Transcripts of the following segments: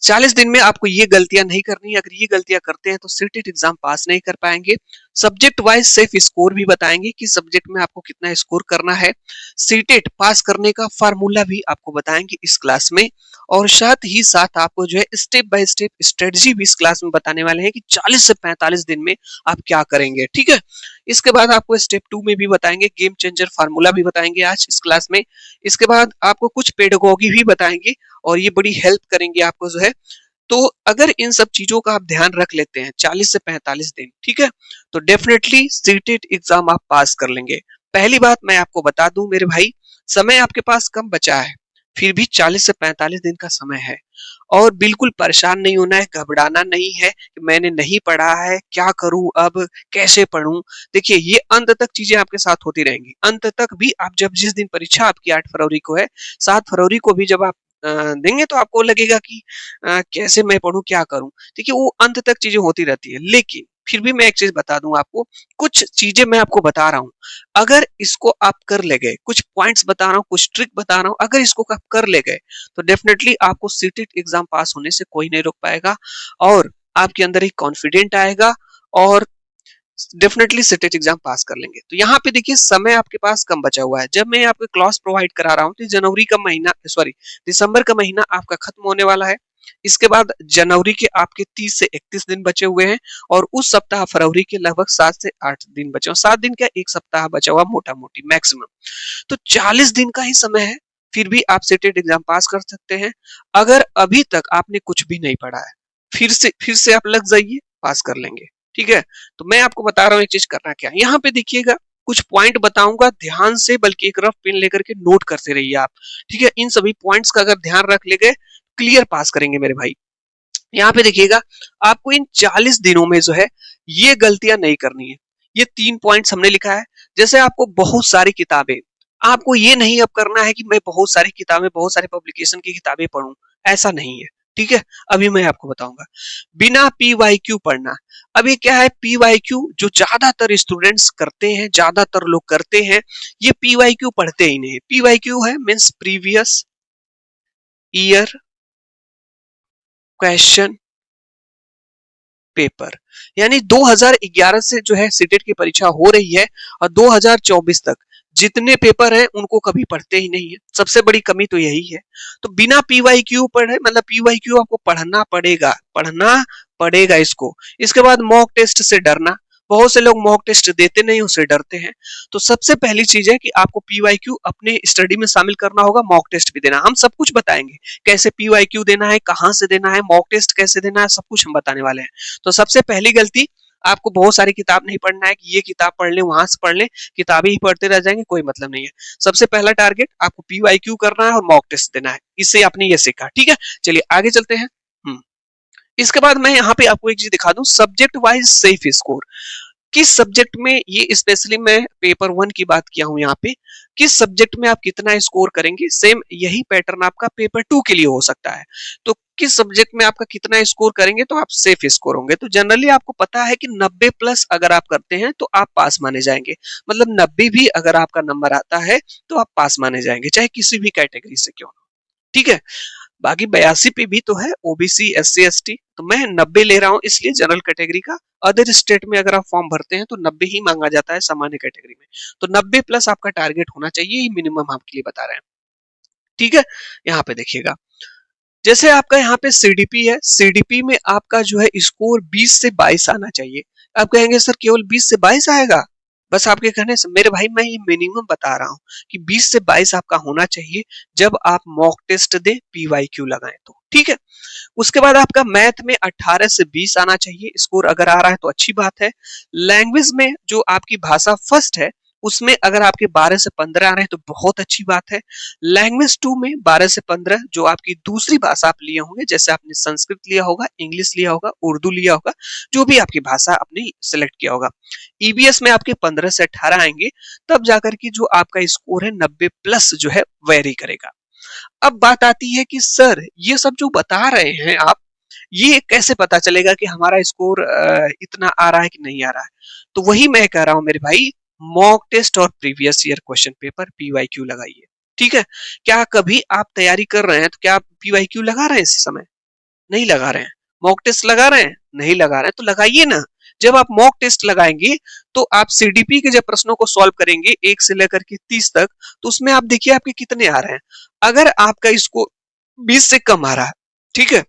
40 दिन में आपको ये गलतियां नहीं करनी है। अगर ये गलतियां करते हैं तो सीटेट एग्जाम पास नहीं कर पाएंगे। सब्जेक्ट वाइज सेफ स्कोर भी बताएंगे कि सब्जेक्ट में आपको कितना स्कोर करना है। सीटेट पास करने का फार्मूला भी आपको बताएंगे इस क्लास में। और साथ ही साथ आपको जो है स्टेप बाय स्टेप स्ट्रेटजी भी इस क्लास में बताने वाले हैं कि 40 से 45 दिन में आप क्या करेंगे। ठीक है, इसके बाद आपको स्टेप 2 में भी बताएंगे, गेम चेंजर फार्मूला भी बताएंगे आज इस क्लास में। इसके बाद आपको कुछ पेडागोगी भी बताएंगे और ये बड़ी हेल्प करेंगे आपको जो है। तो अगर इन सब चीजों का आप ध्यान रख लेते हैं 40 से 45 दिन, ठीक है, तो डेफिनेटली सीटेट एग्जाम आप पास कर लेंगे। पहली बात मैं आपको बता दूं मेरे भाई, समय आपके पास कम बचा है, फिर भी 40 से 45 दिन का समय है। और बिल्कुल परेशान नहीं होना है, घबराना नहीं है कि मैंने नहीं पढ़ा है, क्या करूं अब, कैसे पढ़ूं। देखिए ये अंत तक चीजें आपके साथ होती रहेंगी। अंत तक भी आप जब जिस दिन परीक्षा आपकी 8 फरवरी को है, 7 फरवरी को भी जब आप देंगे तो आपको लगेगा कि कैसे मैं पढूं, क्या करूं। देखिए वो अंत तक चीजें होती रहती है, लेकिन फिर भी मैं एक चीज बता दूं आपको, कुछ चीजें मैं आपको बता रहा हूं, अगर इसको आप कर ले गए, कुछ पॉइंट्स बता रहा हूं, कुछ ट्रिक बता रहा हूं, अगर इसको आप कर ले गए तो डेफिनेटली आपको सीटेट एग्जाम पास होने से कोई नहीं रोक पाएगा और आपके अंदर एक कॉन्फिडेंट आएगा और डेफिनेटली सीटेट एग्जाम पास कर लेंगे। तो यहाँ पे देखिए समय आपके पास कम बचा हुआ है। जब मैं आपको क्लास प्रोवाइड करा रहा हूँ तो जनवरी का महीना, सॉरी, दिसंबर का महीना आपका खत्म होने वाला है। इसके बाद जनवरी के आपके 30 से 31 दिन बचे हुए हैं और उस सप्ताह फरवरी के लगभग 7 से 8 दिन बचे हुए, 7 दिन का एक सप्ताह बचा हुआ मोटा मोटी मैक्सिमम। तो 40 दिन का ही समय है, फिर भी आप सीटेट एग्जाम पास कर सकते हैं। अगर अभी तक आपने कुछ भी नहीं पढ़ा है, फिर से आप लग जाइए, पास कर लेंगे। ठीक है, तो मैं आपको बता रहा हूँ एक चीज करना क्या है। यहाँ पे देखिएगा, कुछ पॉइंट बताऊंगा ध्यान से, बल्कि एक रफ पेन लेकर के नोट करते रहिए आप। ठीक है, इन सभी पॉइंट्स का अगर ध्यान रख ले गए, क्लियर पास करेंगे मेरे भाई। यहाँ पे देखिएगा, आपको इन 40 दिनों में जो है ये गलतियां नहीं करनी है। ये 3 पॉइंट्स हमने लिखा है। जैसे आपको बहुत सारी किताबें, आपको ये नहीं अब करना है कि मैं बहुत सारी किताबें, बहुत सारे पब्लिकेशन की किताबें पढूं, ऐसा नहीं है। ठीक है, अभी मैं आपको बताऊंगा। बिना पीवाईक्यू पढ़ना। अब ये क्या है पीवाईक्यू, जो ज्यादातर स्टूडेंट्स करते हैं, ज्यादातर लोग करते हैं, ये पीवाईक्यू पढ़ते ही नहीं। पीवाईक्यू है means previous year question paper. यानी 2011 से जो है सीटेट की परीक्षा हो रही है और 2024 तक जितने पेपर हैं उनको कभी पढ़ते ही नहीं है। सबसे बड़ी कमी तो यही है। तो बिना पीवाईक्यू पढ़े, मतलब पीवाईक्यू आपको पढ़ना पड़ेगा इसको। इसके बाद मॉक टेस्ट से डरना। बहुत से लोग मॉक टेस्ट देते नहीं, उससे डरते हैं। तो सबसे पहली चीज है कि आपको पीवाईक्यू अपने स्टडी में शामिल करना होगा, मॉक टेस्ट भी देना। हम सब कुछ बताएंगे, कैसे पीवाईक्यू देना है, कहां से देना है, मॉक टेस्ट कैसे देना है, सब कुछ हम बताने वाले हैं। तो सबसे पहली गलती, आपको बहुत सारी किताब नहीं पढ़ना है कि ये किताब पढ़ ले, वहां से पढ़ ले, किताबें ही पढ़ते रह जाएंगे, कोई मतलब नहीं है। सबसे पहला टारगेट आपको पीवाईक्यू करना है और मॉक टेस्ट देना है। इससे आपने ये सीखा। ठीक है, चलिए आगे चलते हैं। इसके बाद मैं यहाँ पे आपको एक चीज दिखा दूं, सब्जेक्ट वाइज सेफ स्कोर। किस सब्जेक्ट में, ये स्पेशली मैं पेपर 1 की बात किया हूं यहाँ पे, किस सब्जेक्ट में आप कितना स्कोर करेंगे, सेम यही पैटर्न आपका पेपर 2 के लिए हो सकता है। तो किस सब्जेक्ट में आपका कितना स्कोर करेंगे तो आप सेफ स्कोर होंगे। तो जनरली आपको पता है कि 90 प्लस अगर आप करते हैं तो आप पास माने जाएंगे। मतलब 90 भी अगर आपका नंबर आता है तो आप पास माने जाएंगे, चाहे किसी भी कैटेगरी से क्यों ना। ठीक है, बाकी 82 पे भी तो है ओबीसी एससी एसटी, तो मैं 90 ले रहा हूं इसलिए जनरल कैटेगरी का। अदर स्टेट में अगर आप फॉर्म भरते हैं तो 90 ही मांगा जाता है सामान्य कैटेगरी में। तो 90 प्लस आपका टारगेट होना चाहिए, ये मिनिमम आपके लिए बता रहे हैं। ठीक है, यहाँ पे देखिएगा, जैसे आपका यहाँ पे सीडीपी है, सीडीपी में आपका जो है स्कोर 20 से 22 आना चाहिए। आप कहेंगे सर केवल 20 से 22 आएगा, बस आपके कहने से। मेरे भाई मैं ये मिनिमम बता रहा हूँ कि 20 से 22 आपका होना चाहिए जब आप मॉक टेस्ट दें, पीवाईक्यू लगाएं तो। ठीक है, उसके बाद आपका मैथ में 18 से 20 आना चाहिए स्कोर। अगर आ रहा है तो अच्छी बात है। लैंग्वेज में जो आपकी भाषा फर्स्ट है उसमें अगर आपके 12 से 15 आ रहे हैं तो बहुत अच्छी बात है। लैंग्वेज 2 में 12 से 15 जो आपकी दूसरी भाषा आप लिए होंगे, जैसे आपने संस्कृत लिया होगा, इंग्लिश लिया होगा, उर्दू लिया होगा, जो भी आपकी भाषा आपने सेलेक्ट किया होगा। ईबीएस में आपके 15 से 18 आएंगे, तब जाकर के जो आपका स्कोर है 90 प्लस जो है वेरी करेगा। अब बात आती है कि सर ये सब जो बता रहे हैं आप, ये कैसे पता चलेगा कि हमारा स्कोर इतना आ रहा है कि नहीं आ रहा है। तो वही मैं कह रहा हूं मेरे भाई, मॉक टेस्ट और previous year question paper PYQ लगाइए। ठीक है, क्या कभी आप तैयारी कर रहे हैं तो क्या आप पीवाईक्यू लगा रहे हैं इस समय? नहीं लगा रहे हैं। मॉक टेस्ट लगा रहे हैं, नहीं लगा रहे हैं, तो लगाइए ना। जब आप मॉक टेस्ट लगाएंगे तो आप सीडीपी के जब प्रश्नों को सॉल्व करेंगे 1 से लेकर के 30 तक, तो उसमें आप देखिए आपके कितने आ रहे हैं। अगर आपका इसको 20 से कम आ रहा है, ठीक है,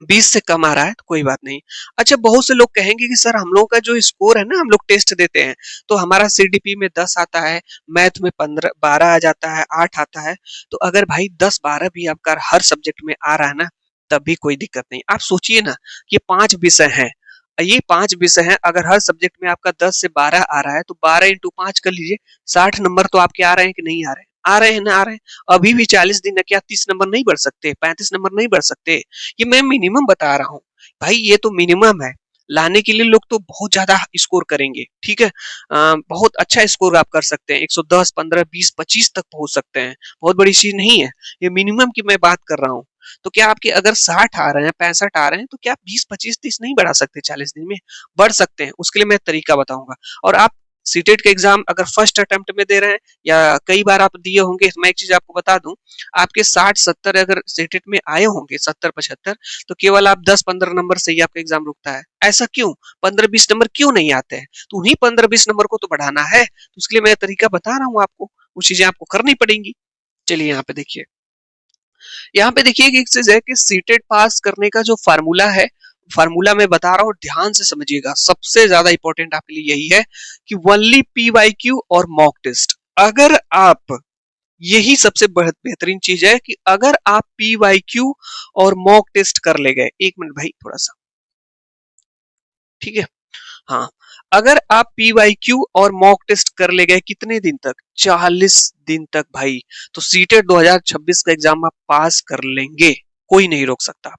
20 से कम आ रहा है तो कोई बात नहीं। अच्छा, बहुत से लोग कहेंगे कि सर हम लोग का जो स्कोर है ना, हम लोग टेस्ट देते हैं तो हमारा सीडीपी में 10 आता है, मैथ में 15 12 आ जाता है, 8 आता है। तो अगर भाई 10 12 भी आपका हर सब्जेक्ट में आ रहा है ना, तब भी कोई दिक्कत नहीं। आप सोचिए ना, ये 5 विषय हैं, ये 5 विषय हैं, अगर हर सब्जेक्ट में आपका 10 से 12 आ रहा है तो 12 इंटू 5 कर लीजिए, 60 नंबर तो आपके आ रहे हैं कि नहीं आ रहे हैं? आ रहे हैं ना, आ रहे हैं। अभी भी 40 दिन है, क्या 30 नंबर नहीं बढ़ सकते, 35 नंबर नहीं बढ़ सकते? ये मैं मिनिमम बता रहा हूँ भाई, ये तो मिनिमम है। लाने के लिए लोग तो बहुत ज्यादा स्कोर करेंगे, ठीक है। बहुत अच्छा स्कोर आप कर सकते हैं, 110 15 20 25 तक पहुंच सकते हैं, बहुत बड़ी चीज नहीं है। ये मिनिमम की मैं बात कर रहा हूँ। तो क्या आपके अगर 60 आ रहे हैं, 65 आ रहे हैं, तो क्या आप 20 25 30 नहीं बढ़ा सकते? 40 दिन में बढ़ सकते हैं। उसके लिए मैं तरीका बताऊंगा। और आप सीटेट का एग्जाम अगर फर्स्ट अटेम्प्ट में दे रहे हैं या कई बार आप दिए होंगे, मैं एक चीज आपको बता दूं, आपके 60 70 अगर सीटेट में आए होंगे, 70 75, तो केवल आप 10 15 नंबर से ही आपका एग्जाम रुकता है। ऐसा क्यों? 15 20 नंबर क्यों नहीं आते हैं? तो उन्हीं 15 20 नंबर को तो बढ़ाना है, तो उसके लिए मैं तरीका बता रहा हूँ आपको, वो चीजें आपको करनी पड़ेंगी। चलिए यहाँ पे देखिए, यहाँ पे देखिए कि एक चीज है कि सीटेट पास करने का जो फार्मूला है, फार्मूला मैं बता रहा हूँ, ध्यान से समझिएगा। सबसे ज्यादा इंपॉर्टेंट आपके लिए यही है कि ओनली पीवाईक्यू और मॉक टेस्ट। अगर आप, यही सबसे बेहतरीन चीज है कि अगर आप पीवाईक्यू और मॉक टेस्ट कर ले गए, एक मिनट भाई थोड़ा सा, ठीक है, हाँ, अगर आप पीवाईक्यू और मॉक टेस्ट कर ले गए कितने दिन तक? 40 दिन तक भाई, तो सीटेट 2026 का एग्जाम आप पास कर लेंगे, कोई नहीं रोक सकता आपको।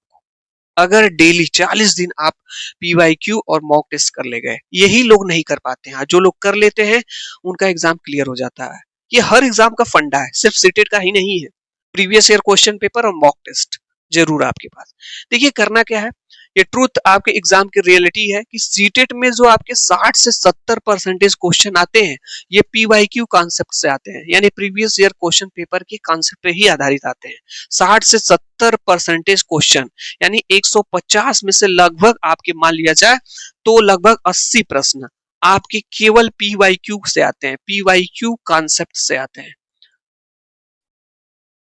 अगर डेली 40 दिन आप पीवाईक्यू और मॉक टेस्ट कर ले गए, यही लोग नहीं कर पाते हैं। जो लोग कर लेते हैं उनका एग्जाम क्लियर हो जाता है। ये हर एग्जाम का फंडा है, सिर्फ सीटेट का ही नहीं है। प्रीवियस ईयर क्वेश्चन पेपर और मॉक टेस्ट जरूर आपके पास। देखिए करना क्या है, ये ट्रूथ आपके एग्जाम की रियलिटी है कि सीटेट में जो आपके 60 से 70% क्वेश्चन आते हैं, ये पीवाईक्यू कॉन्सेप्ट से आते हैं, यानी प्रीवियस ईयर क्वेश्चन पेपर के कॉन्सेप्ट पे ही आधारित आते हैं। 60 से 70% क्वेश्चन, यानी 150 में से लगभग आपके मान लिया जाए तो लगभग 80 प्रश्न आपके केवल पीवाईक्यू से आते हैं, पीवाईक्यू कॉन्सेप्ट से आते हैं।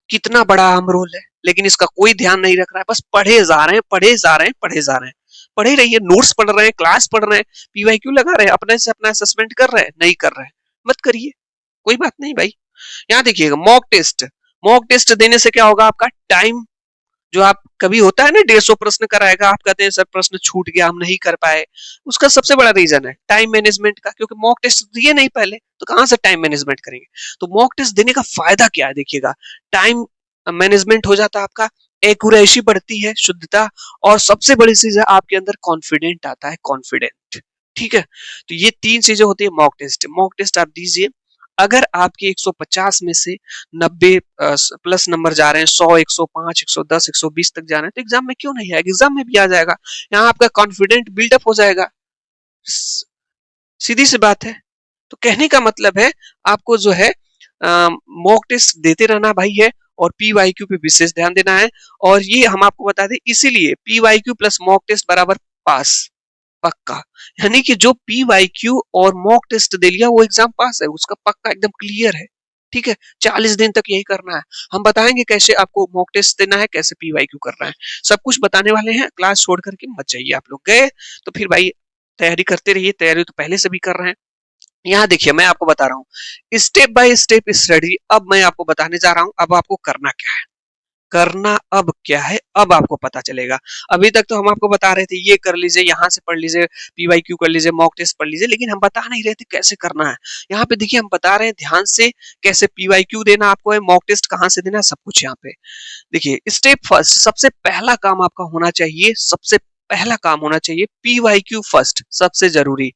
कितना बड़ा अहम रोल है, लेकिन इसका कोई ध्यान नहीं रख रहा है। बस पढ़े जा रहे हैं, पढ़े जा रहे हैं, पढ़े जा रहे हैं, पढ़े रहिए, नोट्स पढ़ रहे हैं, क्लास पढ़ रहे हैं, पीवाईक्यू लगा रहे हैं, अपने से अपना असेसमेंट कर रहे हैं, नहीं कर रहे हैं, मत करिए, कोई बात नहीं भाई। यहाँ देखिएगा मॉक टेस्ट, मॉक टेस्ट देने से क्या होगा, आपका टाइम, जो आप कभी होता है ना 150 प्रश्न कराएगा, आप कहते हैं सर प्रश्न छूट गया, हम नहीं कर पाए, उसका सबसे बड़ा रीजन है टाइम मैनेजमेंट का, क्योंकि मॉक टेस्ट दिए नहीं पहले, तो कहां से टाइम मैनेजमेंट करेंगे। तो मॉक टेस्ट देने का फायदा क्या है, देखिएगा, टाइम मैनेजमेंट हो जाता है आपका, एक्यूरेसी बढ़ती है, शुद्धता, और सबसे बड़ी चीज है आपके अंदर कॉन्फिडेंट आता है, कॉन्फिडेंट, ठीक है। तो ये 3 चीजें होती है मॉक टेस्ट। मॉक टेस्ट आप दीजिए, अगर आपके 150 में से 90 प्लस नंबर जा रहे हैं, 100 105 110 120 तक जा रहे हैं, तो एग्जाम में क्यों नहीं आएगा? एग्जाम में भी आ जाएगा। यहाँ आपका कॉन्फिडेंट बिल्डअप हो जाएगा, सीधी सी बात है। तो कहने का मतलब है आपको जो है मॉक टेस्ट देते रहना भाई है, और पीवाईक्यू पे विशेष ध्यान देना है। और ये हम आपको बता दें, इसीलिए पीवाईक्यू प्लस मॉक टेस्ट बराबर पास, पक्का। यानी कि जो पीवाईक्यू और मॉक टेस्ट दे लिया वो एग्जाम पास है, उसका पक्का एकदम क्लियर है, ठीक है। 40 दिन तक यही करना है। हम बताएंगे कैसे आपको मॉक टेस्ट देना है, कैसे पीवाईक्यू करना है, सब कुछ बताने वाले हैं। क्लास छोड़ करके मत जाइए। आप लोग गए तो फिर भाई तैयारी करते रहिए, तैयारी तो पहले से भी कर रहे हैं। यहाँ देखिए मैं आपको बता रहा हूँ स्टेप बाय स्टेप स्टडी। अब मैं आपको बताने जा रहा हूँ अब आपको करना क्या है, करना अब क्या है, अब आपको पता चलेगा। अभी तक तो हम आपको बता रहे थे ये कर लीजिए, यहाँ से पढ़ लीजिए, पीवाईक्यू कर लीजिए, मॉक टेस्ट पढ़ लीजिए, लेकिन हम बता नहीं रहे थे कैसे करना है। यहाँ पे देखिए हम बता रहे हैं ध्यान से, कैसे पीवाईक्यू देना आपको है, मॉक टेस्ट कहाँ से देना है, सब कुछ यहाँ पे देखिए। स्टेप फर्स्ट, सबसे पहला काम आपका होना चाहिए, सबसे पहला काम होना चाहिए पीवाईक्यू फर्स्ट, सबसे जरूरी,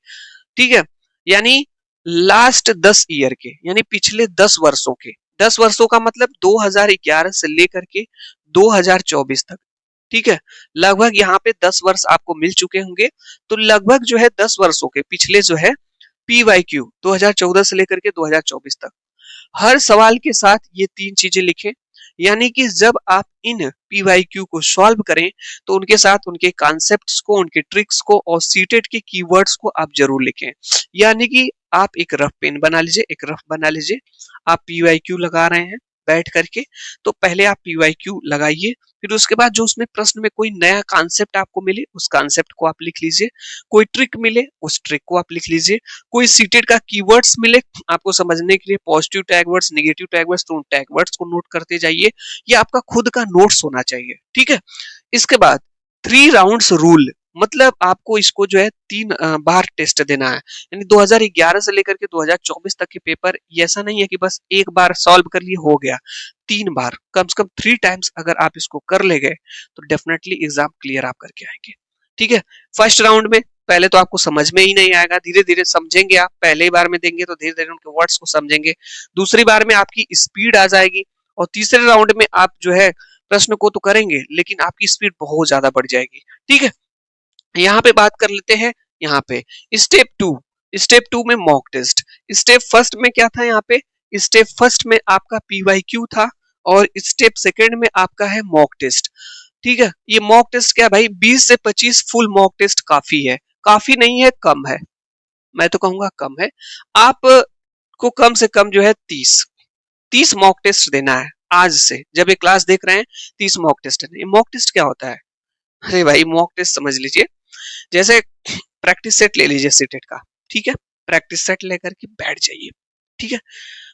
ठीक है। यानी लास्ट 10 ईयर के, यानी पिछले 10 वर्षों के, 10 वर्षों का मतलब 2011 से लेकर के 2024 तक, ठीक है। लगभग यहाँ पे 10 वर्ष आपको मिल चुके होंगे, तो लगभग जो है 10 वर्षों के पिछले जो है पीवाईक्यू 2014 से लेकर के 2024 तक, हर सवाल के साथ ये 3 चीजें लिखें। यानी कि जब आप इन पीवाईक्यू को सॉल्व करें तो उनके साथ उनके कॉन्सेप्ट्स को, उनके ट्रिक्स को और सीटेट के कीवर्ड्स को आप जरूर लिखें। यानी कि आप एक रफ पेन बना लीजिए, एक रफ बना लीजिए, आप पीवाईक्यू लगा रहे हैं बैठ करके, तो पहले आप पीवाईक्यू लगाइए, फिर उसके बाद जो उसमें प्रश्न में कोई नया कॉन्सेप्ट आपको मिले उस कॉन्सेप्ट को आप लिख लीजिए, कोई ट्रिक मिले उस ट्रिक को आप लिख लीजिए, कोई सीटेड का कीवर्ड्स मिले आपको समझने के लिए, positive tag words, negative tag words, तो उन टैग वर्ड्स को नोट करते जाइए। ये आपका खुद का नोट्स होना चाहिए, ठीक है। इसके बाद 3 राउंड्स रूल, मतलब आपको इसको जो है 3 बार टेस्ट देना है, यानी 2011 से लेकर के 2024 तक के पेपर ये ऐसा नहीं है कि बस एक बार सॉल्व कर लिए हो गया, 3 बार, कम से कम 3 टाइम्स अगर आप इसको कर ले गए तो डेफिनेटली एग्जाम क्लियर आप करके आएंगे, ठीक है। फर्स्ट राउंड में पहले तो आपको समझ में ही नहीं आएगा, धीरे धीरे समझेंगे, आप पहले बार में देंगे तो धीरे धीरे उनके वर्ड्स को समझेंगे, दूसरी बार में आपकी स्पीड आ जाएगी, और तीसरे राउंड में आप जो है प्रश्न को तो करेंगे लेकिन आपकी स्पीड बहुत ज्यादा बढ़ जाएगी, ठीक है। यहाँ पे बात कर लेते हैं, यहाँ पे स्टेप 2 में मॉक टेस्ट। स्टेप फर्स्ट में क्या था, यहाँ पे स्टेप फर्स्ट में आपका पीवाईक्यू था और स्टेप सेकंड में आपका है मॉक टेस्ट, ठीक है। ये मॉक टेस्ट क्या भाई, 20 से 25 फुल मॉक टेस्ट काफी है, काफी नहीं है, कम है, मैं तो कहूंगा कम है। आप को कम से कम जो है 30 मॉक टेस्ट देना है आज से, जब ये क्लास देख रहे हैं 30 मॉक टेस्ट है। मॉक टेस्ट क्या होता है, अरे भाई मॉक टेस्ट समझ लीजिए, जैसे प्रैक्टिस सेट ले लीजिए सीटेट का, ठीक है, प्रैक्टिस सेट लेकर के बैठ जाइए, ठीक है।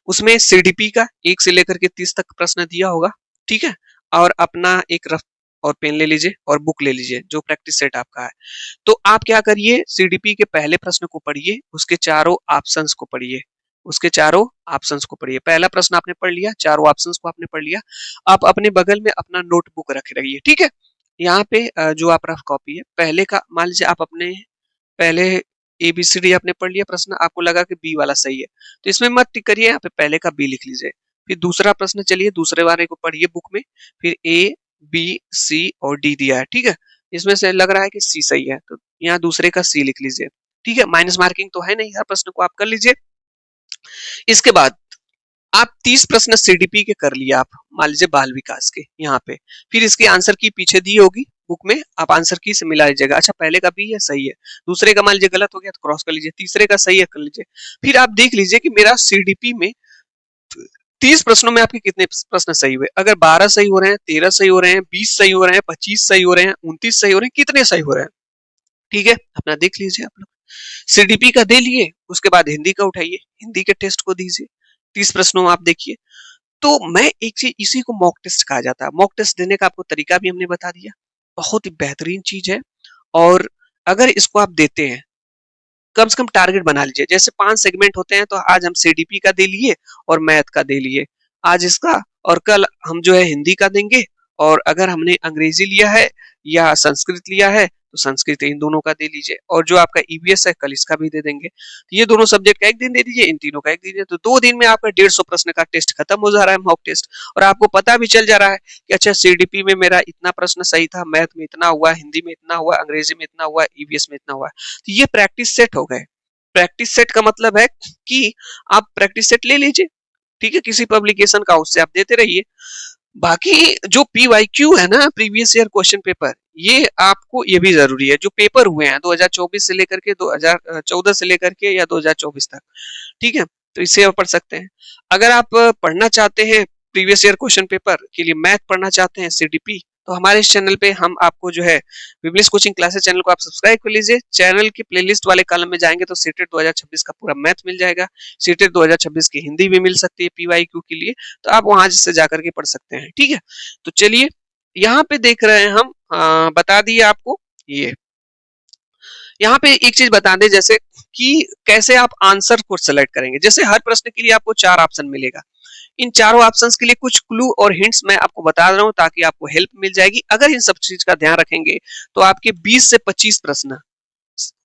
उसमें सीडीपी का 1 से लेकर के 30 तक प्रश्न दिया होगा, ठीक है, और अपना एक रफ और पेन ले लीजिए और बुक ले लीजिए जो प्रैक्टिस सेट आपका है। तो आप क्या करिए, सीडीपी के पहले प्रश्न को पढ़िए, उसके चारों ऑप्शंस को पढ़िए, उसके चारों ऑप्शंस को पढ़िए। पहला प्रश्न आपने पढ़ लिया, चारों ऑप्शंस को आपने पढ़ लिया, आप अपने बगल में अपना नोटबुक रख रखिए, ठीक है। यहाँ पे जो आप रफ कॉपी है, पहले का मान लीजिए आप अपने पहले ABCD आपने पढ़ लिया प्रश्न, आपको लगा कि बी वाला सही है तो इसमें मत टिक करिए, यहाँ पे पहले का बी लिख लीजिए। फिर दूसरा प्रश्न, चलिए दूसरे वाले को पढ़िए बुक में, फिर A, B, C और D दिया है, ठीक है, इसमें से लग रहा है कि C सही है तो यहाँ दूसरे का C लिख लीजिए, ठीक है। माइनस मार्किंग तो है नहीं, हर प्रश्न को आप कर लीजिए। इसके बाद आप 30 प्रश्न सीडीपी के कर लिए, आप मान लीजिए बाल विकास के यहाँ पे, फिर इसके आंसर की पीछे दी होगी बुक में, आप आंसर की से मिला लीजिएगा, अच्छा पहले का बी है सही है, दूसरे का मान लीजिए गलत हो गया तो क्रॉस कर लीजिए, तीसरे का सही है कर लीजिए, फिर आप देख लीजिए कि मेरा सीडीपी में 30 प्रश्नों में आपके कितने प्रश्न सही हुए। अगर 12 सही हो रहे हैं, 13 सही हो रहे हैं, 20 सही हो रहे हैं, 25 सही हो रहे हैं, 29 सही हो रहे हैं, कितने सही हो रहे हैं, ठीक है, अपना देख लीजिए आप लोग। सीडीपी का दे लिए, उसके बाद हिंदी का उठाइए, हिंदी के टेस्ट को दीजिए, 30 प्रश्नों में आप देखिए। तो मैं एक चीज, इसी को मॉक टेस्ट कहा जाता है, मॉक टेस्ट देने का आपको तरीका भी हमने बता दिया, बहुत ही बेहतरीन चीज है। और अगर इसको आप देते हैं, कम से कम टारगेट बना लीजिए, जैसे 5 सेगमेंट होते हैं तो आज हम सीडीपी का दे लिए और मैथ का दे लिए आज इसका, और कल हम जो है हिंदी का देंगे, और अगर हमने अंग्रेजी लिया है या संस्कृत लिया है तो संस्कृत, इन दोनों का दे लीजिए, और जो आपका ईवीएस है कल इसका भी दे देंगे। तो ये दोनों सब्जेक्ट का एक दिन दे दीजिए, इन तीनों का एक दीजिए, तो 2 दिन में आपका 150 प्रश्न का टेस्ट खत्म हो जा रहा है, मॉक टेस्ट, और आपको पता भी चल जा रहा है कि अच्छा सीडीपी में मेरा इतना प्रश्न सही था, मैथ में इतना हुआ, हिंदी में इतना हुआ, अंग्रेजी में इतना हुआ, ईवीएस में इतना हुआ। तो ये प्रैक्टिस सेट हो गए। प्रैक्टिस सेट का मतलब है कि आप प्रैक्टिस सेट ले लीजिए, ठीक है, किसी पब्लिकेशन का, उससे आप देते रहिए। बाकी जो पीवाईक्यू है ना, प्रीवियस ईयर क्वेश्चन पेपर, ये आपको ये भी जरूरी है, जो पेपर हुए हैं 2024 से लेकर के 2014 से लेकर के या 2024 तक, ठीक है, तो इसे आप पढ़ सकते हैं। अगर आप पढ़ना चाहते हैं प्रीवियस ईयर क्वेश्चन पेपर के लिए, मैथ पढ़ना चाहते हैं सीडीपी, तो हमारे इस चैनल पे हम आपको जो है विबलिस कोचिंग क्लासेस चैनल को आप सब्सक्राइब कर लीजिए। चैनल के प्लेलिस्ट वाले कॉलम में जाएंगे तो सीटेट 2026 का पूरा मैथ मिल जाएगा, सीटेट 2026 की हिंदी भी मिल सकती है पीवाईक्यू के लिए, तो आप वहां से जाकर के पढ़ सकते हैं, ठीक है। तो चलिए यहाँ पे देख रहे हैं हम, बता दिए आपको, ये यहाँ पे एक चीज बता दें, जैसे कि कैसे आप आंसर को सेलेक्ट करेंगे। जैसे हर प्रश्न के लिए आपको 4 ऑप्शन मिलेगा, इन चारों ऑप्शंस के लिए कुछ क्लू और हिंट्स मैं आपको बता रहा हूं ताकि आपको हेल्प मिल जाएगी। अगर इन सब चीज का ध्यान रखेंगे तो आपके 20 से 25 प्रश्न,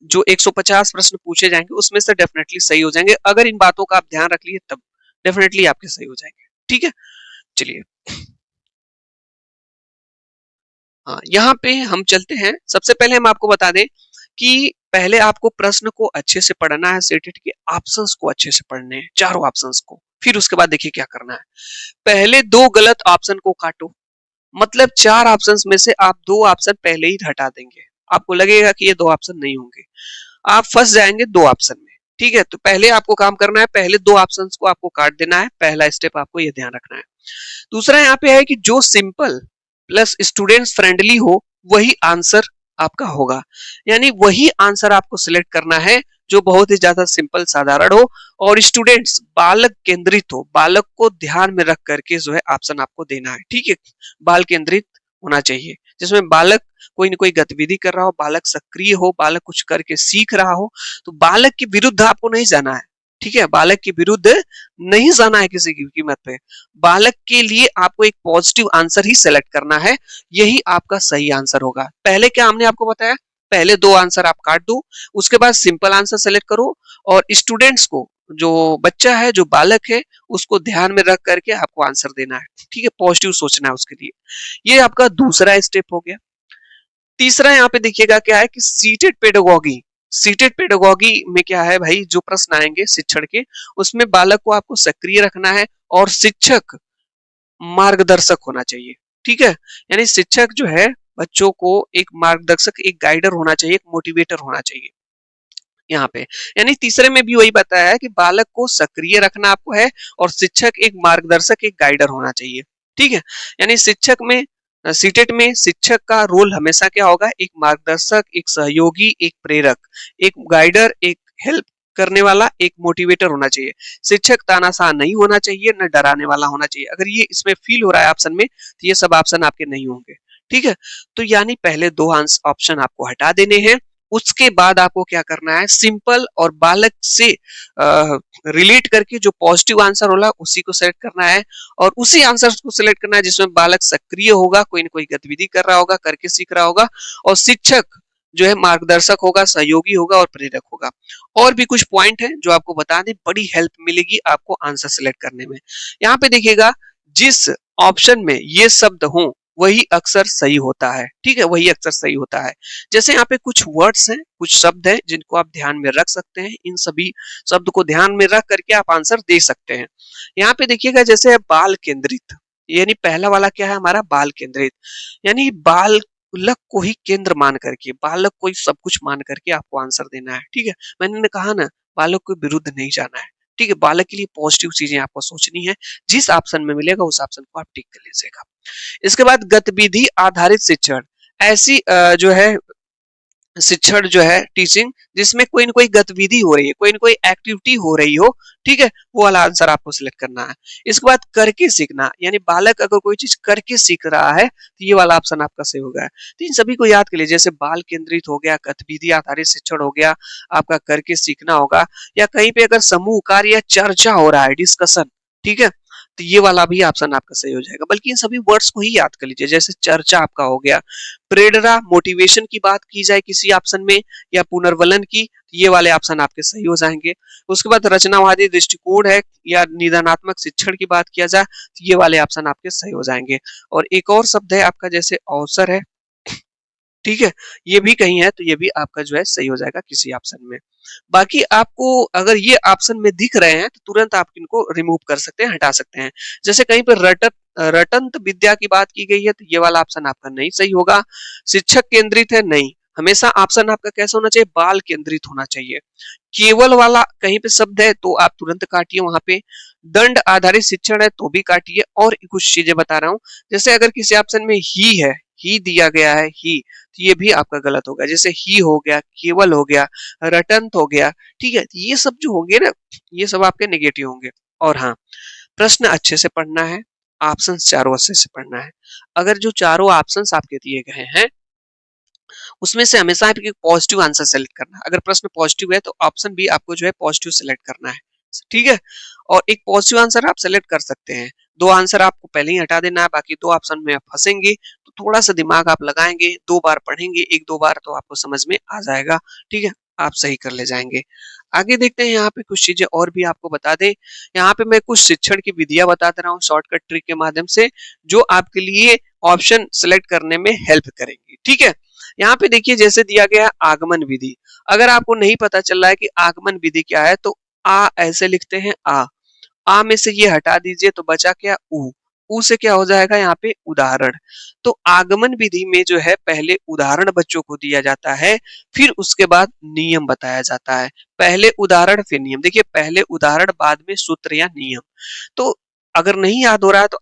जो 150 प्रश्न पूछे जाएंगे उसमें से डेफिनेटली सही हो जाएंगे। अगर इन बातों का आप ध्यान रख लिए तब डेफिनेटली आपके सही हो जाएंगे, ठीक है। चलिए हाँ, यहाँ पे हम चलते हैं। सबसे पहले हम आपको बता दें कि पहले आपको प्रश्न को अच्छे से पढ़ना है, सेटेट के ऑप्शंस को अच्छे से पढ़ने हैं, चारों ऑप्शंस को, फिर उसके बाद देखिए क्या करना है। पहले दो गलत ऑप्शन को काटो, मतलब चार ऑप्शंस में से आप दो ऑप्शन पहले ही हटा देंगे। आपको लगेगा कि ये दो ऑप्शन नहीं होंगे, आप फंस जाएंगे दो ऑप्शन में। ठीक है, तो पहले आपको काम करना है, पहले दो ऑप्शंस को आपको काट देना है। पहला स्टेप आपको ये ध्यान रखना है। दूसरा यहाँ पे है कि जो सिंपल प्लस स्टूडेंट्स फ्रेंडली हो वही आंसर आपका होगा, यानी वही आंसर आपको सिलेक्ट करना है जो बहुत ही ज्यादा सिंपल साधारण हो और स्टूडेंट्स बालक केंद्रित हो, बालक को ध्यान में रख करके जो है ऑप्शन आपको देना है। ठीक है, बाल केंद्रित होना चाहिए, जिसमें बालक कोई न कोई गतिविधि कर रहा हो, बालक सक्रिय हो, बालक कुछ करके सीख रहा हो। तो बालक के विरुद्ध आपको नहीं जाना है। ठीक है, बालक के विरुद्ध नहीं जाना है किसी की कीमत पे। बालक के लिए आपको एक पॉजिटिव आंसर ही सेलेक्ट करना है, यही आपका सही आंसर होगा। पहले क्या हमने आपको बताया, पहले दो आंसर आप काट दो, उसके बाद सिंपल आंसर सेलेक्ट करो और स्टूडेंट्स को, जो बच्चा है, जो बालक है, उसको ध्यान में रख करके आपको आंसर देना है। ठीक है, पॉजिटिव सोचना है उसके लिए। ये आपका दूसरा स्टेप हो गया। तीसरा यहाँ पे देखिएगा क्या है कि सीटेड पेडागोगी। सीटेड पेडागोगी में क्या है भाई, जो प्रश्न आएंगे शिक्षण के, उसमें बालक को आपको सक्रिय रखना है और शिक्षक मार्गदर्शक होना चाहिए। ठीक है, यानी शिक्षक जो है बच्चों को एक मार्गदर्शक, एक गाइडर होना चाहिए, एक मोटिवेटर होना चाहिए यहाँ पे। यानी तीसरे में भी वही बताया है कि बालक को सक्रिय रखना आपको है और शिक्षक एक मार्गदर्शक, एक गाइडर होना चाहिए। ठीक है, यानी शिक्षक में, सीटेट में शिक्षक का रोल हमेशा क्या होगा, एक मार्गदर्शक, एक सहयोगी, एक प्रेरक, एक गाइडर, एक हेल्प करने वाला, एक मोटिवेटर होना चाहिए। शिक्षक तानाशाह नहीं होना चाहिए, न डराने वाला होना चाहिए। अगर ये इसमें फील हो रहा है ऑप्शन में, तो ये सब ऑप्शन आपके नहीं होंगे। ठीक है, तो यानी पहले दो ऑप्शन आपको हटा देने हैं। उसके बाद आपको क्या करना है, सिंपल और बालक से रिलेट करके जो पॉजिटिव आंसर होगा उसी को सेलेक्ट करना है और उसी आंसर को सिलेक्ट करना है जिसमें बालक सक्रिय होगा, कोई ना कोई गतिविधि कर रहा होगा, करके सीख रहा होगा, और शिक्षक जो है मार्गदर्शक होगा, सहयोगी होगा और प्रेरक होगा। और भी कुछ पॉइंट है जो आपको बता दें, बड़ी हेल्प मिलेगी आपको आंसर सिलेक्ट करने में। यहाँ पे देखिएगा, जिस ऑप्शन में ये शब्द हो वही अक्सर सही होता है। ठीक है, वही अक्सर सही होता है। जैसे यहाँ पे कुछ वर्ड्स हैं, कुछ शब्द हैं जिनको आप ध्यान में रख सकते हैं। इन सभी शब्द को ध्यान में रख करके आप आंसर दे सकते हैं। यहाँ पे देखिएगा, जैसे बाल केंद्रित, यानी पहला वाला क्या है हमारा, बाल केंद्रित, यानी बालक को ही केंद्र मान करके, बालक को ही सब कुछ मान करके आपको आंसर देना है। ठीक है, मैंने कहा ना, बालक के विरुद्ध नहीं जाना है। ठीक है, बालक के लिए पॉजिटिव चीजें आपको सोचनी है, जिस ऑप्शन में मिलेगा उस ऑप्शन को आप टिक कर लीजिएगा। इसके बाद गतिविधि आधारित शिक्षण, ऐसी जो है शिक्षण जो है टीचिंग, जिसमें कोई ना कोई गतिविधि हो रही है, कोई ना कोई एक्टिविटी हो रही हो। ठीक है, वो वाला आंसर आपको सिलेक्ट करना है। इसके बाद करके सीखना, यानी बालक अगर कोई चीज करके सीख रहा है तो ये वाला ऑप्शन आपका सही होगा। तो इन सभी को याद कर लीजिए, जैसे बाल केंद्रित हो गया, गतिविधि आधारित शिक्षण हो गया, आपका करके सीखना होगा, या कहीं पे अगर समूह कार्य या चर्चा हो रहा है, डिस्कशन, ठीक है, तो ये वाला भी ऑप्शन आपका सही हो जाएगा। बल्कि इन सभी वर्ड्स को ही याद कर लीजिए, जैसे चर्चा आपका हो गया, प्रेरणा, मोटिवेशन की बात की जाए किसी ऑप्शन में, या पुनर्वलन की, ये वाले ऑप्शन आपके सही हो जाएंगे। उसके बाद रचनावादी दृष्टिकोण है या निदानात्मक शिक्षण की बात किया जाए तो ये वाले ऑप्शन आपके सही हो जाएंगे। और एक और शब्द है आपका, जैसे अवसर है, ठीक है, ये भी कहीं है तो ये भी आपका जो है सही हो जाएगा किसी ऑप्शन में। बाकी आपको अगर ये ऑप्शन में दिख रहे हैं तो तुरंत आप इनको रिमूव कर सकते हैं, हटा सकते हैं। जैसे कहीं पर रटंत विद्या की बात की गई है तो ये वाला ऑप्शन आपका नहीं सही होगा। शिक्षक केंद्रित है, नहीं, हमेशा ऑप्शन आपका कैसा होना चाहिए, बाल केंद्रित होना चाहिए। केवल वाला कहीं पे शब्द है तो आप तुरंत काटिए वहां पे। दंड आधारित शिक्षण है तो भी काटिए। और कुछ चीजें बता रहा हूँ, जैसे अगर किसी ऑप्शन में ही है, ही दिया गया है, ही, तो ये भी आपका गलत होगा। जैसे ही हो गया, केवल हो गया, रटंत हो गया, ठीक है, ये सब जो होंगे ना, ये सब आपके नेगेटिव होंगे। और हाँ, प्रश्न अच्छे से पढ़ना है, ऑप्शन चारों अच्छे से पढ़ना है। अगर जो चारों ऑप्शन आपके दिए गए हैं उसमें से हमेशा आपको पॉजिटिव आंसर सेलेक्ट करना है। अगर प्रश्न पॉजिटिव है तो ऑप्शन भी आपको जो है पॉजिटिव सेलेक्ट करना है। ठीक है, और एक पॉजिटिव आंसर आप सेलेक्ट कर सकते हैं। दो आंसर आपको पहले ही हटा देना है, बाकी दो ऑप्शन में आप फंसेंगे तो थोड़ा सा दिमाग आप लगाएंगे, दो बार पढ़ेंगे, एक दो बार, तो आपको समझ में आ जाएगा। ठीक है, आप सही कर ले जाएंगे। आगे देखते हैं, यहाँ पे कुछ चीजें और भी आपको बता दें। यहाँ पे मैं कुछ शिक्षण की विधियां बता दे रहा हूँ शॉर्टकट ट्रिक के माध्यम से, जो आपके लिए ऑप्शन सेलेक्ट करने में हेल्प करेंगी। ठीक है, यहाँ पे देखिए, जैसे दिया गया है आगमन विधि। अगर आपको नहीं पता चल रहा है कि आगमन विधि क्या है तो आ ऐसे लिखते हैं, आ, आ में से ये हटा दीजिए तो बचा क्या, ऊ से क्या हो जाएगा यहाँ पे, उदाहरण। तो आगमन विधि में जो है पहले उदाहरण बच्चों को दिया जाता है, फिर उसके बाद नियम बताया जाता है। पहले उदाहरण फिर नियम। देखिए पहले उदाहरण बाद में सूत्र या नियम। तो अगर नहीं याद हो रहा है तो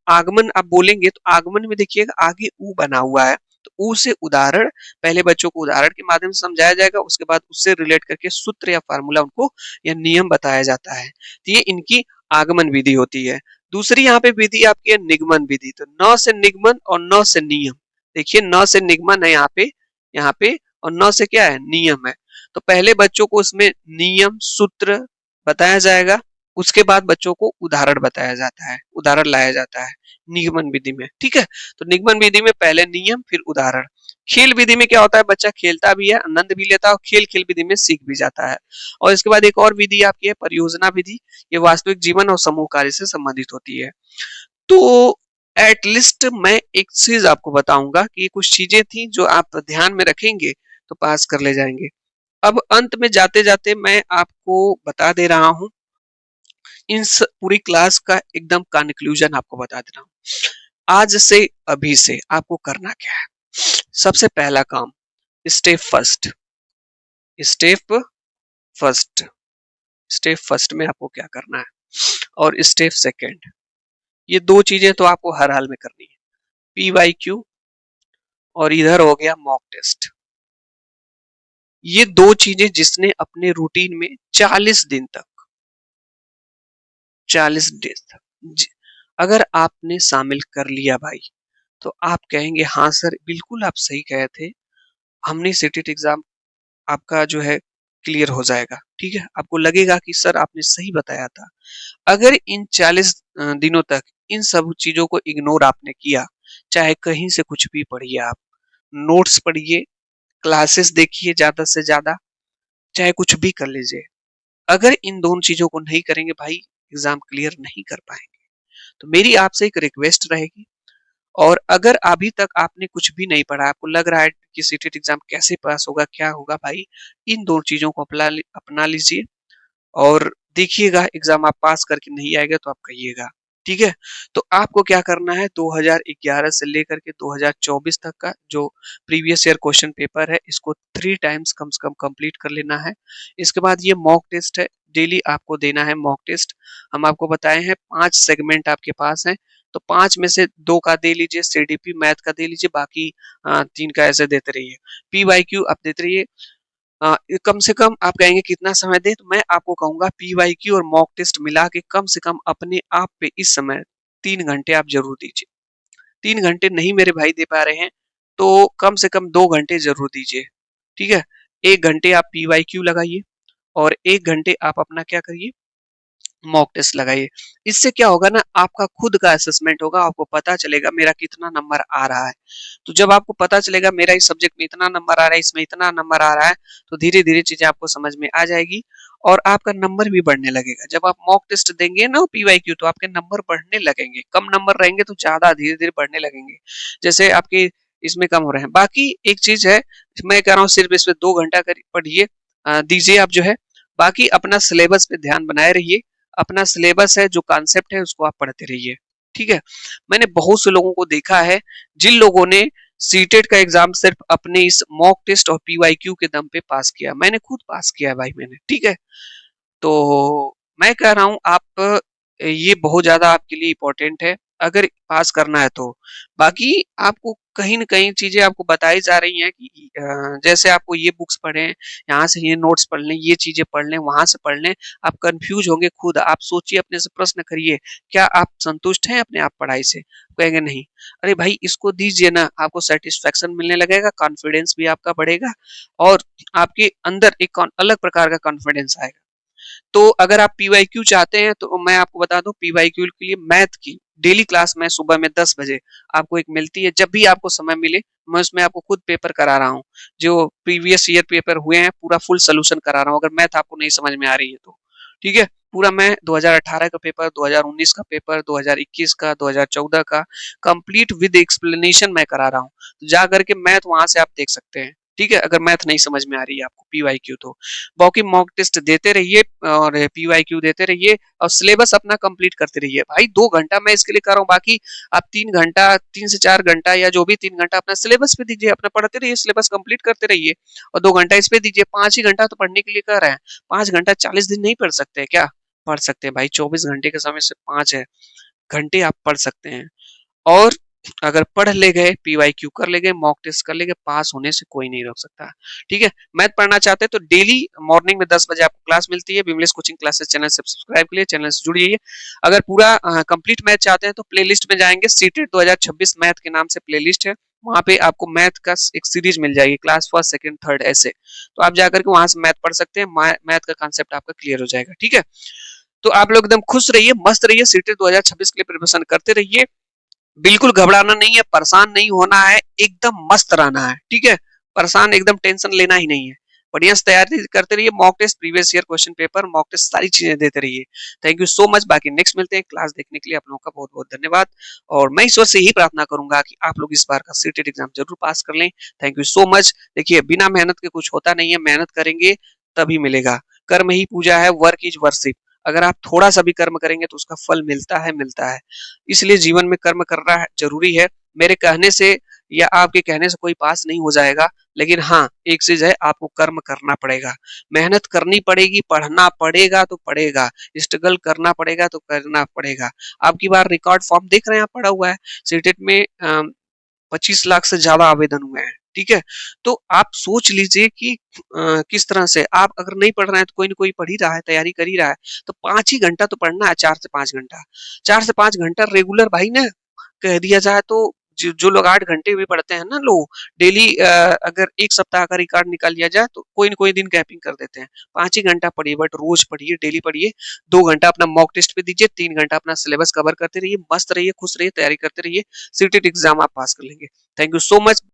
आगमन आप बोलेंगे तो आगमन में देखिएगा आगे ऊ बना हुआ है, तो ऊ से उदाहरण, पहले बच्चों को उदाहरण के माध्यम से समझाया जाएगा, उसके बाद उससे रिलेट करके सूत्र या फार्मूला उनको या नियम बताया जाता है। तो ये इनकी आगमन विधि होती है। दूसरी यहाँ पे विधि आपकी है निगमन विधि। तो न से निगमन और न से नियम। देखिए न से निगमन है यहाँ पे और न से क्या है, नियम है। तो पहले बच्चों को उसमें नियम सूत्र बताया जाएगा, उसके बाद बच्चों को उदाहरण बताया जाता है, उदाहरण लाया जाता है निगमन विधि में। ठीक है, तो निगमन विधि में पहले नियम फिर उदाहरण। खेल विधि में क्या होता है, बच्चा खेलता भी है, आनंद भी लेता है और खेल खेल विधि में सीख भी जाता है। और इसके बाद एक और विधि आपकी है परियोजना विधि। ये वास्तविक जीवन और समूह कार्य से संबंधित होती है। तो एटलीस्ट मैं एक चीज आपको बताऊंगा कि कुछ चीजें थी जो आप ध्यान में रखेंगे तो पास कर ले जाएंगे। अब अंत में जाते जाते मैं आपको बता दे रहा हूं, इस पूरी क्लास का एकदम कंक्लूजन आपको बता दे रहा हूं। आज से अभी से आपको करना क्या है। सबसे पहला काम, step first. Step first step first में आपको क्या करना है, और स्टेप सेकंड, ये दो चीजें तो आपको हर हाल में करनी है। PYQ और इधर हो गया मॉक टेस्ट। ये दो चीजें जिसने अपने रूटीन में 40 दिन तक, 40 दिन तक अगर आपने शामिल कर लिया भाई, तो आप कहेंगे हाँ सर बिल्कुल आप सही कहे थे, हमने सीटेट एग्जाम आपका जो है क्लियर हो जाएगा। ठीक है, आपको लगेगा कि सर आपने सही बताया था। अगर इन 40 दिनों तक इन सब चीजों को इग्नोर आपने किया, चाहे कहीं से कुछ भी पढ़िए, आप नोट्स पढ़िए, क्लासेस देखिए ज्यादा से ज्यादा, चाहे कुछ भी कर लीजिए, अगर इन दोनों चीजों को नहीं करेंगे भाई एग्जाम क्लियर नहीं कर पाएंगे। तो मेरी आपसे एक रिक्वेस्ट रहेगी, और अगर अभी तक आपने कुछ भी नहीं पढ़ा, आपको लग रहा है कि सीटेट एग्जाम कैसे पास होगा क्या होगा, भाई इन दोनों चीजों को अपना लीजिए और देखिएगा एग्जाम आप पास करके नहीं आएगा तो आप कहिएगा। ठीक है, तो आपको क्या करना है, 2011 से लेकर के 2024 तक का जो प्रीवियस ईयर क्वेश्चन पेपर है इसको 3 टाइम्स कम से कम कंप्लीट कर लेना है। इसके बाद ये मॉक टेस्ट है, डेली आपको देना है मॉक टेस्ट। हम आपको बताए हैं 5 सेगमेंट आपके पास हैं, तो 5 में से 2 का दे लीजिए, CDP मैथ का दे लीजिए, बाकी 3 का ऐसे देते रहिए। PYQ आप देते रहिए। कम से कम आप कहेंगे कितना समय दें, तो मैं आपको कहूंगा PYQ और मॉक टेस्ट मिला के कम से कम अपने आप पे इस समय 3 घंटे आप जरूर दीजिए। 3 घंटे नहीं मेरे भाई दे पा रहे हैं तो कम से कम 2 घंटे जरूर दीजिए। ठीक है, 1 घंटे आप PYQ लगाइए और 1 घंटे आप अपना क्या करिए, मॉक टेस्ट लगाइए। इससे क्या होगा ना, आपका खुद का असेसमेंट होगा, आपको पता चलेगा मेरा कितना नंबर आ रहा है। तो जब आपको पता चलेगा मेरा इस सब्जेक्ट में इतना नंबर आ रहा है, इसमें इतना नंबर आ रहा है, तो धीरे धीरे चीजें आपको समझ में आ जाएगी और आपका नंबर भी बढ़ने लगेगा। जब आप मॉक टेस्ट देंगे ना PYQ, तो आपके नंबर बढ़ने लगेंगे। कम नंबर रहेंगे तो ज्यादा धीरे धीरे बढ़ने लगेंगे, जैसे आपके इसमें कम हो रहे हैं। बाकी एक चीज है, मैं कह रहा हूँ सिर्फ इसमें 2 घंटा पढ़िए, दीजिए आप जो है। बाकी अपना सिलेबस पे ध्यान बनाए रहिए, अपना सिलेबस है जो कॉन्सेप्ट है उसको आप पढ़ते रहिए। ठीक है, मैंने बहुत से लोगों को देखा है जिन लोगों ने सीटेट का एग्जाम सिर्फ अपने इस मॉक टेस्ट और PYQ के दम पे पास किया। मैंने खुद पास किया है भाई मैंने। ठीक है, तो मैं कह रहा हूं आप, ये बहुत ज्यादा आपके लिए इम्पोर्टेंट है अगर पास करना है तो। बाकी आपको कहीं न कहीं चीजें आपको बताई जा रही हैं कि जैसे आपको ये बुक्स पढ़ें, यहाँ से ये नोट्स पढ़ लें, ये चीजें पढ़ लें, वहां से पढ़ लें, आप कंफ्यूज होंगे खुद। आप सोचिए, अपने से प्रश्न करिए, क्या आप संतुष्ट हैं अपने आप पढ़ाई से? कहेंगे नहीं। अरे भाई इसको दीजिए ना, आपको सेटिस्फेक्शन मिलने लगेगा, कॉन्फिडेंस भी आपका बढ़ेगा और आपके अंदर एक अलग प्रकार का कॉन्फिडेंस आएगा। तो अगर आप PYQ चाहते हैं तो मैं आपको बता दूं, PYQ के लिए मैथ की डेली क्लास में सुबह में 10 बजे आपको एक मिलती है। जब भी आपको समय मिले मैं उसमें आपको खुद पेपर करा रहा हूँ, जो प्रीवियस ईयर पेपर हुए हैं पूरा फुल सोल्यूशन करा रहा हूँ, अगर मैथ आपको नहीं समझ में आ रही है तो। ठीक है, पूरा मैं 2018 का पेपर, 2019 का पेपर, 2021 का, 2014 का कंप्लीट विद एक्सप्लेनेशन मैं करा रहा हूँ। तो जा करके मैथ वहां से आप देख सकते हैं। ठीक है, अगर मैथ नहीं समझ में आ रही है आपको पीवाईक्यू तो। बाकी मॉक टेस्ट देते रहिए और पीवाईक्यू देते रहिए और सिलेबस अपना कंप्लीट करते रहिए। भाई 2 घंटा मैं इसके लिए कर रहा हूँ, बाकी आप 3 घंटा, 3 से 4 घंटा या जो भी 3 घंटा अपना सिलेबस पे दीजिए, अपना पढ़ते रहिए, सिलेबस कंप्लीट करते रहिए और 2 घंटा इस पे दीजिए। 5 ही घंटा तो पढ़ने के लिए कर रहे हैं। 5 घंटा 40 दिन नहीं पढ़ सकते क्या? पढ़ सकते हैं भाई, 24 घंटे के समय से 5 है घंटे आप पढ़ सकते हैं। और अगर पढ़ ले गए, पीवाईक्यू कर ले गए, मॉक टेस्ट कर ले गए, पास होने से कोई नहीं रोक सकता। ठीक है, मैथ पढ़ना चाहते हैं तो डेली मॉर्निंग में 10 बजे आपको क्लास मिलती है विमलेश कोचिंग क्लासेस। चैनल से सब्सक्राइब के लिए चैनल से जुड़िए। अगर पूरा कंप्लीट मैथ चाहते हैं तो प्लेलिस्ट में जाएंगे, सीटेट 2026 मैथ के नाम से प्लेलिस्ट है, वहां पे आपको मैथ का एक सीरीज मिल जाएगी, क्लास फर्स्ट सेकंड थर्ड ऐसे, तो आप जाकर के वहां से मैथ पढ़ सकते हैं। मैथ का कॉन्सेप्ट आपका क्लियर हो जाएगा। ठीक है, तो आप लोग एकदम खुश रहिए, मस्त रहिए, सीटेट 2026 के लिए प्रिपरेशन करते रहिए। बिल्कुल घबराना नहीं है, परेशान नहीं होना है, एकदम मस्त रहना है। ठीक है, परेशान एकदम टेंशन लेना ही नहीं है। बढ़िया से तैयारी करते रहिए, mock test, previous year question paper, mock test, सारी चीजें देते रहिए। Thank you so much. बाकी नेक्स्ट मिलते हैं। क्लास देखने के लिए आप लोगों का बहुत बहुत धन्यवाद और मैं ईश्वर से यही प्रार्थना करूंगा कि आप लोग इस बार का सीटेट एग्जाम जरूर पास कर लें। Thank you so much. देखिए, बिना मेहनत के कुछ होता नहीं है, मेहनत करेंगे तभी मिलेगा। कर्म ही पूजा है, वर्क इज वर्शिप। अगर आप थोड़ा सा भी कर्म करेंगे तो उसका फल मिलता है, मिलता है। इसलिए जीवन में कर्म करना जरूरी है। मेरे कहने से या आपके कहने से कोई पास नहीं हो जाएगा, लेकिन हाँ एक चीज है, आपको कर्म करना पड़ेगा, मेहनत करनी पड़ेगी, पढ़ना पड़ेगा तो पड़ेगा, स्ट्रगल करना पड़ेगा तो करना पड़ेगा। आपकी बार रिकॉर्ड फॉर्म देख रहे हैं, आप पढ़ा हुआ है, सीटेट में 25 लाख से ज्यादा आवेदन हुए हैं। ठीक है, तो आप सोच लीजिए कि किस तरह से आप अगर नहीं पढ़ रहे हैं तो कोई ना कोई पढ़ ही रहा है, तैयारी कर ही रहा है, तो 5 ही घंटा तो पढ़ना है, 4 से 5 घंटा, 4 से 5 घंटा रेगुलर भाई ना कह दिया जाए तो। जो लोग 8 घंटे भी पढ़ते हैं ना लोग डेली, अगर एक सप्ताह का रिकॉर्ड निकाल लिया जाए तो कोई न कोई दिन गैपिंग कर देते हैं। 5 ही घंटा पढ़िए, बट रोज पढ़िए, डेली पढ़िए। 2 घंटा अपना मॉक टेस्ट पे दीजिए, 3 घंटा अपना सिलेबस कवर करते रहिए, मस्त रहिए, खुश रहिए, तैयारी करते रहिए। सीटेट एग्जाम आप पास कर लेंगे। Thank you so much.